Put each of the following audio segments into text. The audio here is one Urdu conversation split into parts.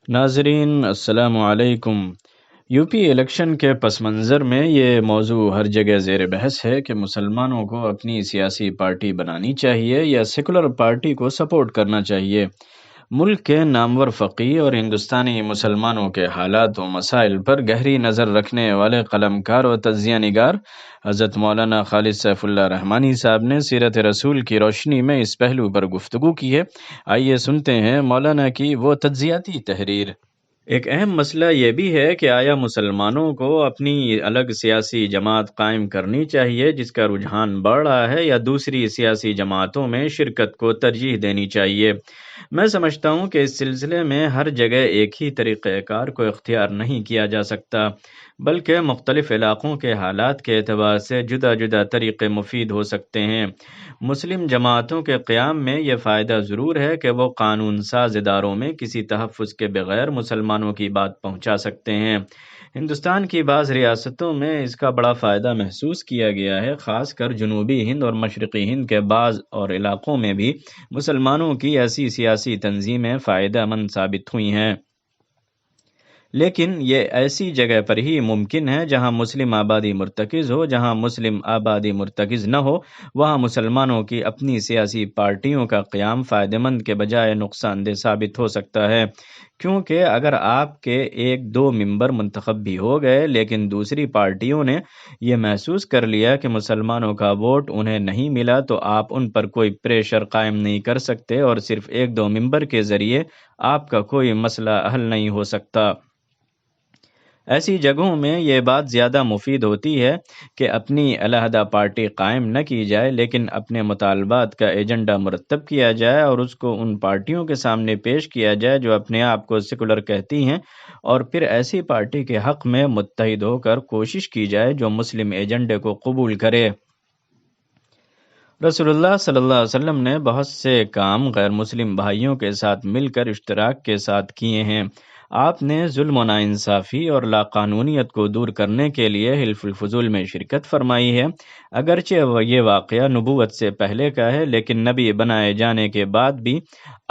ناظرین السلام علیکم۔ یو پی الیکشن کے پس منظر میں یہ موضوع ہر جگہ زیر بحث ہے کہ مسلمانوں کو اپنی سیاسی پارٹی بنانی چاہیے یا سیکولر پارٹی کو سپورٹ کرنا چاہیے۔ ملک کے نامور فقیہ اور ہندوستانی مسلمانوں کے حالات و مسائل پر گہری نظر رکھنے والے قلمکار و تجزیہ نگار حضرت مولانا خالد سیف اللہ رحمانی صاحب نے سیرت رسول کی روشنی میں اس پہلو پر گفتگو کی ہے۔ آئیے سنتے ہیں مولانا کی وہ تجزیاتی تحریر۔ ایک اہم مسئلہ یہ بھی ہے کہ آیا مسلمانوں کو اپنی الگ سیاسی جماعت قائم کرنی چاہیے جس کا رجحان بڑھ رہا ہے، یا دوسری سیاسی جماعتوں میں شرکت کو ترجیح دینی چاہیے؟ میں سمجھتا ہوں کہ اس سلسلے میں ہر جگہ ایک ہی طریقہ کار کو اختیار نہیں کیا جا سکتا، بلکہ مختلف علاقوں کے حالات کے اعتبار سے جدا جدا طریقے مفید ہو سکتے ہیں۔ مسلم جماعتوں کے قیام میں یہ فائدہ ضرور ہے کہ وہ قانون ساز اداروں میں کسی تحفظ کے بغیر مسلمانوں کی بات پہنچا سکتے ہیں۔ ہندوستان کی بعض ریاستوں میں اس کا بڑا فائدہ محسوس کیا گیا ہے، خاص کر جنوبی ہند اور مشرقی ہند کے بعض اور علاقوں میں بھی مسلمانوں کی ایسی سیاسی تنظیمیں فائدہ مند ثابت ہوئی ہیں۔ لیکن یہ ایسی جگہ پر ہی ممکن ہے جہاں مسلم آبادی مرتکز ہو۔ جہاں مسلم آبادی مرتکز نہ ہو، وہاں مسلمانوں کی اپنی سیاسی پارٹیوں کا قیام فائدہ مند کے بجائے نقصان دہ ثابت ہو سکتا ہے، کیونکہ اگر آپ کے ایک دو ممبر منتخب بھی ہو گئے لیکن دوسری پارٹیوں نے یہ محسوس کر لیا کہ مسلمانوں کا ووٹ انہیں نہیں ملا، تو آپ ان پر کوئی پریشر قائم نہیں کر سکتے اور صرف ایک دو ممبر کے ذریعے آپ کا کوئی مسئلہ حل نہیں ہو سکتا۔ ایسی جگہوں میں یہ بات زیادہ مفید ہوتی ہے کہ اپنی علیحدہ پارٹی قائم نہ کی جائے، لیکن اپنے مطالبات کا ایجنڈا مرتب کیا جائے اور اس کو ان پارٹیوں کے سامنے پیش کیا جائے جو اپنے آپ کو سیکولر کہتی ہیں، اور پھر ایسی پارٹی کے حق میں متحد ہو کر کوشش کی جائے جو مسلم ایجنڈے کو قبول کرے۔ رسول اللہ صلی اللہ علیہ وسلم نے بہت سے کام غیر مسلم بھائیوں کے ساتھ مل کر اشتراک کے ساتھ کیے ہیں۔ آپ نے ظلم و ناانصافی اور لاقانونیت کو دور کرنے کے لیے حلف الفضول میں شرکت فرمائی ہے۔ اگرچہ یہ واقعہ نبوت سے پہلے کا ہے، لیکن نبی بنائے جانے کے بعد بھی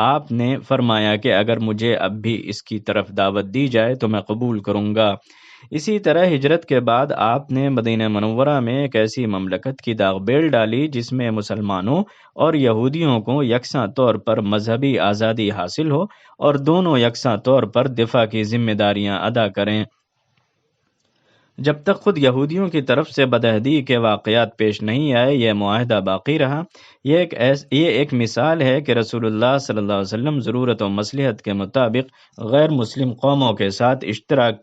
آپ نے فرمایا کہ اگر مجھے اب بھی اس کی طرف دعوت دی جائے تو میں قبول کروں گا۔ اسی طرح ہجرت کے بعد آپ نے مدینہ منورہ میں ایک ایسی مملکت کی داغ بیل ڈالی جس میں مسلمانوں اور یہودیوں کو یکساں طور پر مذہبی آزادی حاصل ہو اور دونوں یکساں طور پر دفاع کی ذمہ داریاں ادا کریں۔ جب تک خود یہودیوں کی طرف سے بدعہدی کے واقعات پیش نہیں آئے، یہ معاہدہ باقی رہا۔ یہ ایک مثال ہے کہ رسول اللہ صلی اللہ علیہ وسلم ضرورت و مصلحت کے مطابق غیر مسلم قوموں کے ساتھ اشتراک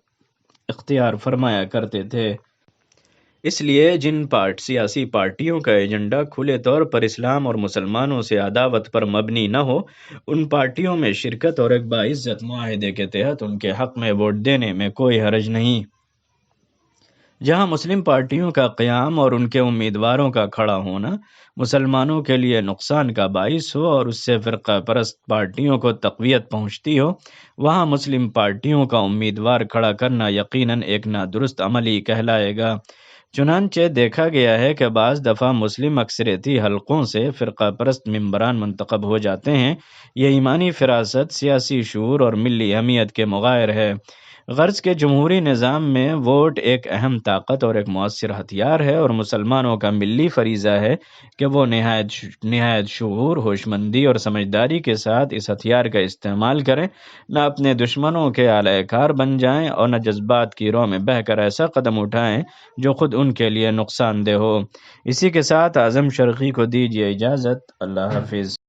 اختیار فرمایا کرتے تھے۔ اس لیے جن سیاسی پارٹیوں کا ایجنڈا کھلے طور پر اسلام اور مسلمانوں سے عداوت پر مبنی نہ ہو، ان پارٹیوں میں شرکت اور ایک باعزت معاہدے کے تحت ان کے حق میں ووٹ دینے میں کوئی حرج نہیں۔ جہاں مسلم پارٹیوں کا قیام اور ان کے امیدواروں کا کھڑا ہونا مسلمانوں کے لیے نقصان کا باعث ہو اور اس سے فرقہ پرست پارٹیوں کو تقویت پہنچتی ہو، وہاں مسلم پارٹیوں کا امیدوار کھڑا کرنا یقیناً ایک نادرست عمل ہی کہلائے گا۔ چنانچہ دیکھا گیا ہے کہ بعض دفعہ مسلم اکثریتی حلقوں سے فرقہ پرست ممبران منتخب ہو جاتے ہیں۔ یہ ایمانی فراست، سیاسی شعور اور ملی حمیت کے مغائر ہے۔ غرض کے جمہوری نظام میں ووٹ ایک اہم طاقت اور ایک مؤثر ہتھیار ہے، اور مسلمانوں کا ملی فریضہ ہے کہ وہ نہایت شعور، ہوشمندی اور سمجھداری کے ساتھ اس ہتھیار کا استعمال کریں، نہ اپنے دشمنوں کے آلۂ کار بن جائیں اور نہ جذبات کی رو میں بہہ کر ایسا قدم اٹھائیں جو خود ان کے لیے نقصان دہ ہو۔ اسی کے ساتھ اعظم شرقی کو دیجیے اجازت۔ اللہ حافظ۔